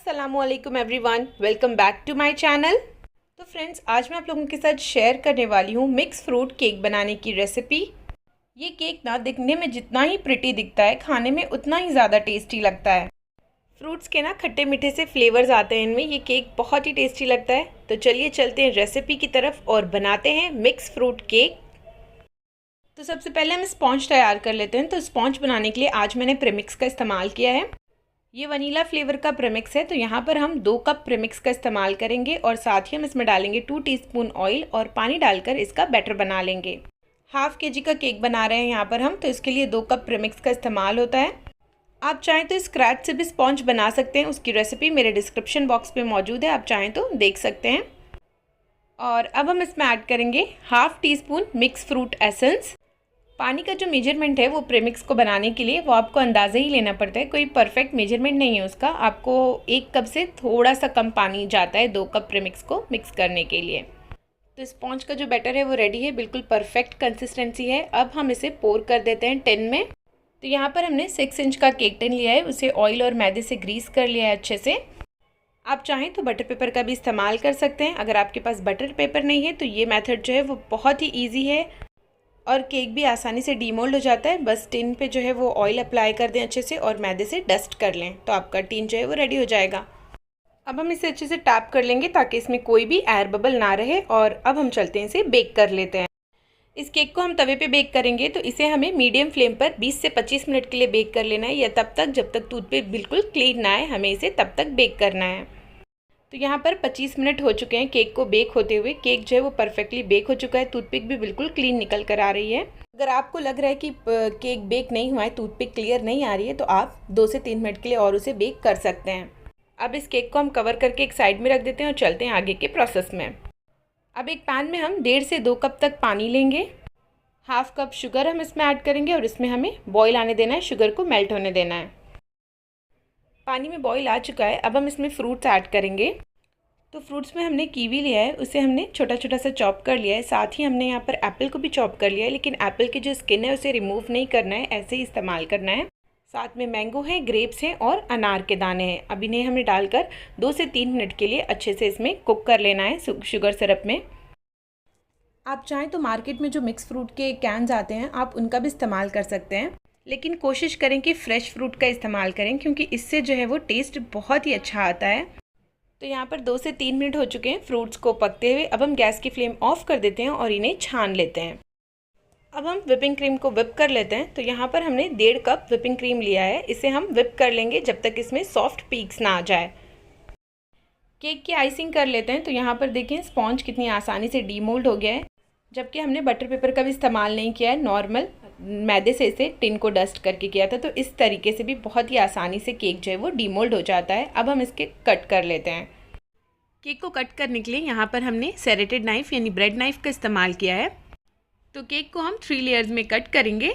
अस्सलामुअलैकुम everyone, welcome back to my channel. तो friends, आज मैं आप लोगों के साथ शेयर करने वाली हूँ मिक्स फ्रूट केक बनाने की रेसिपी। ये केक ना दिखने में जितना ही प्रिटी दिखता है, खाने में उतना ही ज़्यादा टेस्टी लगता है। फ्रूट्स के ना खट्टे मीठे से फ्लेवर्स आते हैं इनमें। ये केक बहुत ही टेस्टी लगता है। तो चलिए चलते हैं रेसिपी की तरफ और बनाते हैं मिक्स फ्रूट केक। तो सबसे पहले हम स्पॉन्ज तैयार कर लेते हैं। तो स्पॉन्ज बनाने के लिए आज मैंने प्रीमिक्स का इस्तेमाल किया है। ये वनीला फ्लेवर का प्रीमिक्स है। तो यहाँ पर हम 2 कप प्रीमिक्स का इस्तेमाल करेंगे और साथ ही हम इसमें डालेंगे 2 टीस्पून ऑयल और पानी डालकर इसका बैटर बना लेंगे। हाफ केजी का केक बना रहे हैं यहाँ पर हम, तो इसके लिए 2 कप प्रीमिक्स का इस्तेमाल होता है। आप चाहें तो स्क्रैच से भी स्पॉन्ज बना सकते हैं। उसकी रेसिपी मेरे डिस्क्रिप्शन बॉक्स में मौजूद है, आप चाहें तो देख सकते हैं। और अब हम इसमें ऐड करेंगे half tea spoon mix fruit essence. पानी का जो मेजरमेंट है वो प्रीमिक्स को बनाने के लिए वो आपको अंदाज़ा ही लेना पड़ता है, कोई परफेक्ट मेजरमेंट नहीं है उसका। आपको 1 कप से थोड़ा सा कम पानी जाता है 2 कप प्रीमिक्स को मिक्स करने के लिए। तो स्पॉन्ज का जो बैटर है वो रेडी है, बिल्कुल परफेक्ट कंसिस्टेंसी है। अब हम इसे पोर कर देते हैं टिन में। तो यहाँ पर हमने 6 इंच का केक टिन लिया है, उसे ऑयल और मैदे से ग्रीस कर लिया है अच्छे से। आप चाहें तो बटर पेपर का भी इस्तेमाल कर सकते हैं। अगर आपके पास बटर पेपर नहीं है तो ये मेथड जो है वो बहुत ही ईजी है और केक भी आसानी से डीमोल्ड हो जाता है। बस टिन पे जो है वो ऑयल अप्लाई कर दें अच्छे से और मैदे से डस्ट कर लें, तो आपका टिन जो है वो रेडी हो जाएगा। अब हम इसे अच्छे से टैप कर लेंगे ताकि इसमें कोई भी एयर बबल ना रहे। और अब हम चलते हैं इसे बेक कर लेते हैं। इस केक को हम तवे पे बेक करेंगे, तो इसे हमें मीडियम फ्लेम पर 20 से 25 मिनट के लिए बेक कर लेना है, या तब तक जब तक टूथपिक बिल्कुल क्लीन ना आए, हमें इसे तब तक बेक करना है। तो यहाँ पर 25 मिनट हो चुके हैं केक को बेक होते हुए। केक जो है वो परफेक्टली बेक हो चुका है, टूथपिक भी बिल्कुल क्लीन निकल कर आ रही है। अगर आपको लग रहा है कि केक बेक नहीं हुआ है, टूथपिक क्लियर नहीं आ रही है, तो आप 2 से 3 मिनट के लिए और उसे बेक कर सकते हैं। अब इस केक को हम कवर करके एक साइड में रख देते हैं और चलते हैं आगे के प्रोसेस में। अब एक पैन में हम 1.5 से 2 कप तक पानी लेंगे। हाफ कप शुगर हम इसमें ऐड करेंगे और इसमें हमें बॉयल आने देना है, शुगर को मेल्ट होने देना है। पानी में बॉईल आ चुका है। अब हम इसमें फ्रूट्स ऐड करेंगे। तो फ्रूट्स में हमने कीवी लिया है, उसे हमने छोटा छोटा सा चॉप कर लिया है। साथ ही हमने यहाँ पर एप्पल को भी चॉप कर लिया है, लेकिन एप्पल की जो स्किन है उसे रिमूव नहीं करना है, ऐसे ही इस्तेमाल करना है। साथ में मैंगो है, ग्रेप्स हैं और अनार के दाने हैं। अब इन्हें हमने डालकर 2 से 3 मिनट के लिए अच्छे से इसमें कुक कर लेना है शुगर सिरप में। आप चाहें तो मार्केट में जो मिक्स फ्रूट के कैन्स आते हैं आप उनका भी इस्तेमाल कर सकते हैं, लेकिन कोशिश करें कि फ़्रेश फ्रूट का इस्तेमाल करें, क्योंकि इससे जो है वो टेस्ट बहुत ही अच्छा आता है। तो यहाँ पर 2 से 3 मिनट हो चुके हैं फ्रूट्स को पकते हुए। अब हम गैस की फ्लेम ऑफ कर देते हैं और इन्हें छान लेते हैं। अब हम विपिंग क्रीम को विप कर लेते हैं। तो यहाँ पर हमने 1.5 कप विपिंग क्रीम लिया है, इसे हम विप कर लेंगे जब तक इसमें सॉफ्ट पीक्स ना आ जाए। केक की आइसिंग कर लेते हैं। तो यहाँ पर देखें स्पॉन्ज कितनी आसानी से डीमोल्ड हो गया है, जबकि हमने बटर पेपर का भी इस्तेमाल नहीं किया है, नॉर्मल मैदे से इसे टिन को डस्ट करके किया था। तो इस तरीके से भी बहुत ही आसानी से केक जो है वो डीमोल्ड हो जाता है। अब हम इसके कट कर लेते हैं। केक को कट करने के लिए यहाँ पर हमने सेरेटेड नाइफ़ यानी ब्रेड नाइफ़ का इस्तेमाल किया है। तो केक को हम 3 लेयर्स में कट करेंगे।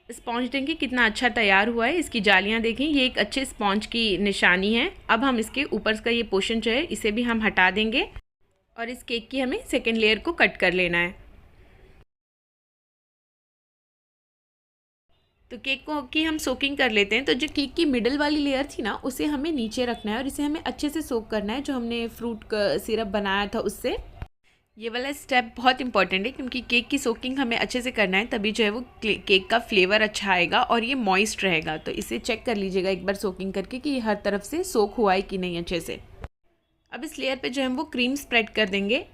स्पॉन्ज देखें कितना अच्छा तैयार हुआ है, इसकी जालियाँ देखें, ये एक अच्छे स्पॉन्ज की निशानी है। अब हम इसके ऊपर का ये पोर्शन जो है इसे भी हम हटा देंगे और इस केक की हमें सेकेंड लेयर को कट कर लेना है। तो केक को की हम सोकिंग कर लेते हैं। तो जो केक की मिडल वाली लेयर थी ना, उसे हमें नीचे रखना है और इसे हमें अच्छे से सोक करना है, जो हमने फ्रूट का सिरप बनाया था उससे। ये वाला स्टेप बहुत इंपॉर्टेंट है, क्योंकि केक की सोकिंग हमें अच्छे से करना है, तभी जो है वो केक का फ्लेवर अच्छा आएगा और ये मॉइस्ट रहेगा। तो इसे चेक कर लीजिएगा एक बार सोकिंग करके कि हर तरफ से सोक हुआ है कि नहीं अच्छे से। अब इस लेयर पे जो है वो क्रीम स्प्रेड कर देंगे।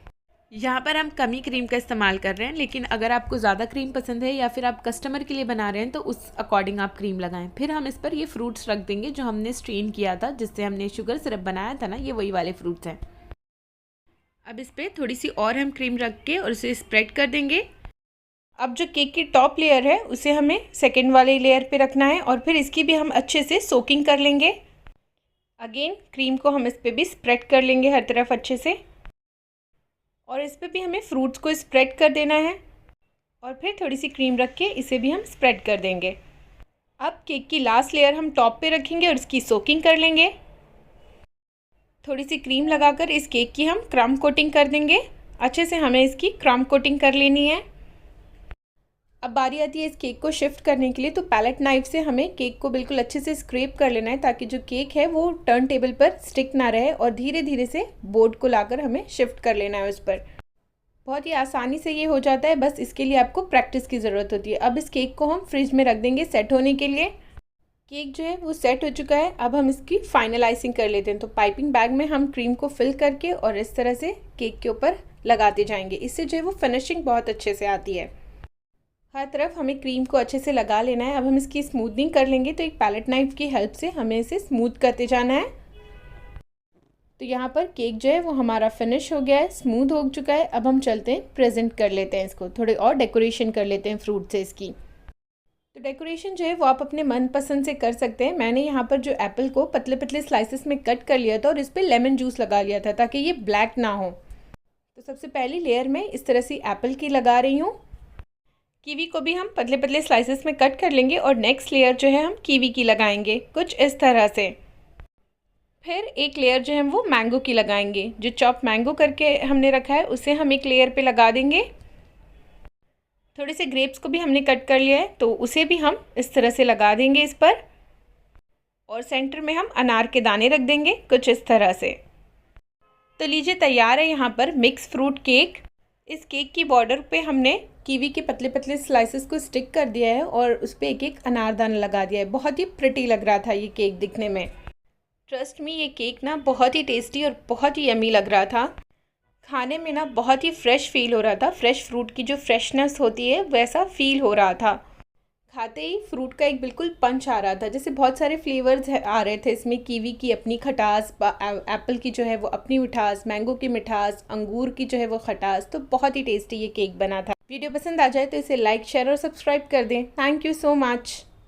यहाँ पर हम कम ही क्रीम का इस्तेमाल कर रहे हैं, लेकिन अगर आपको ज़्यादा क्रीम पसंद है या फिर आप कस्टमर के लिए बना रहे हैं तो उस अकॉर्डिंग आप क्रीम लगाएं। फिर हम इस पर ये फ्रूट्स रख देंगे जो हमने स्ट्रेन किया था, जिससे हमने शुगर सिरप बनाया था ना, ये वही वाले फ्रूट्स हैं। अब इस पर थोड़ी सी और हम क्रीम रख के और उसे स्प्रेड कर देंगे। अब जो केक की टॉप लेयर है उसे हमें सेकेंड वाले लेयर पर रखना है और फिर इसकी भी हम अच्छे से सोकिंग कर लेंगे। अगेन क्रीम को हम इस पर भी स्प्रेड कर लेंगे हर तरफ अच्छे से, और इस पे भी हमें फ्रूट्स को स्प्रेड कर देना है और फिर थोड़ी सी क्रीम रख के इसे भी हम स्प्रेड कर देंगे। अब केक की लास्ट लेयर हम टॉप पे रखेंगे और इसकी सोकिंग कर लेंगे। थोड़ी सी क्रीम लगाकर इस केक की हम क्रम्ब कोटिंग कर देंगे। अच्छे से हमें इसकी क्रम्ब कोटिंग कर लेनी है। अब बारी आती है इस केक को शिफ्ट करने के लिए। तो पैलेट नाइफ से हमें केक को बिल्कुल अच्छे से स्क्रैप कर लेना है ताकि जो केक है वो टर्न टेबल पर स्टिक ना रहे, और धीरे धीरे से बोर्ड को लाकर हमें शिफ्ट कर लेना है उस पर। बहुत ही आसानी से ये हो जाता है, बस इसके लिए आपको प्रैक्टिस की ज़रूरत होती है। अब इस केक को हम फ्रिज में रख देंगे सेट होने के लिए। केक जो है वो सेट हो चुका है। अब हम इसकी फाइनल आइसिंग कर लेते हैं। तो पाइपिंग बैग में हम क्रीम को फिल करके और इस तरह से केक के ऊपर लगाते जाएंगे। इससे जो है वो फिनिशिंग बहुत अच्छे से आती है। हर तरफ हमें क्रीम को अच्छे से लगा लेना है। अब हम इसकी स्मूथनिंग कर लेंगे। तो एक पैलेट नाइफ की हेल्प से हमें इसे स्मूथ करते जाना है। तो यहाँ पर केक जो है वो हमारा फिनिश हो गया है, स्मूथ हो चुका है। अब हम चलते हैं प्रेजेंट कर लेते हैं इसको, थोड़े और डेकोरेशन कर लेते हैं फ्रूट से इसकी। तो डेकोरेशन जो है वो आप अपने मन पसंद से कर सकते हैं। मैंने यहाँ पर जो एप्पल को पतले पतले स्लाइसेस में कट कर लिया था और इस पर लेमन जूस लगा लिया था ताकि ये ब्लैक ना हो। तो सबसे पहली लेयर में इस तरह से एप्पल की लगा रही हूँ। कीवी को भी हम पतले पतले स्लाइसेस में कट कर लेंगे और नेक्स्ट लेयर जो है हम कीवी की लगाएंगे कुछ इस तरह से। फिर एक लेयर जो है वो मैंगो की लगाएंगे। जो चॉप मैंगो करके हमने रखा है उसे हम एक लेयर पे लगा देंगे। थोड़े से ग्रेप्स को भी हमने कट कर लिया है तो उसे भी हम इस तरह से लगा देंगे इस पर। और सेंटर में हम अनार के दाने रख देंगे कुछ इस तरह से। तो लीजिए तैयार है यहाँ पर मिक्स फ्रूट केक। इस केक की बॉर्डर पे हमने कीवी के पतले पतले स्लाइसेस को स्टिक कर दिया है और उस पर एक एक अनारदाना लगा दिया है। बहुत ही प्रिटी लग रहा था ये केक दिखने में। ट्रस्ट मी, ये केक ना बहुत ही टेस्टी और बहुत ही यमी लग रहा था। खाने में ना बहुत ही फ्रेश फील हो रहा था। फ्रेश फ्रूट की जो फ्रेशनेस होती है वैसा फील हो रहा था। खाते ही फ्रूट का एक बिल्कुल पंच आ रहा था। जैसे बहुत सारे फ्लेवर्स आ रहे थे इसमें। कीवी की अपनी खटास, एप्पल की जो है वो अपनी मिठास, मैंगो की मिठास, अंगूर की जो है वो खटास। तो बहुत ही टेस्टी ये केक बना था। वीडियो पसंद आ जाए तो इसे लाइक, शेयर और सब्सक्राइब कर दें। Thank you so much.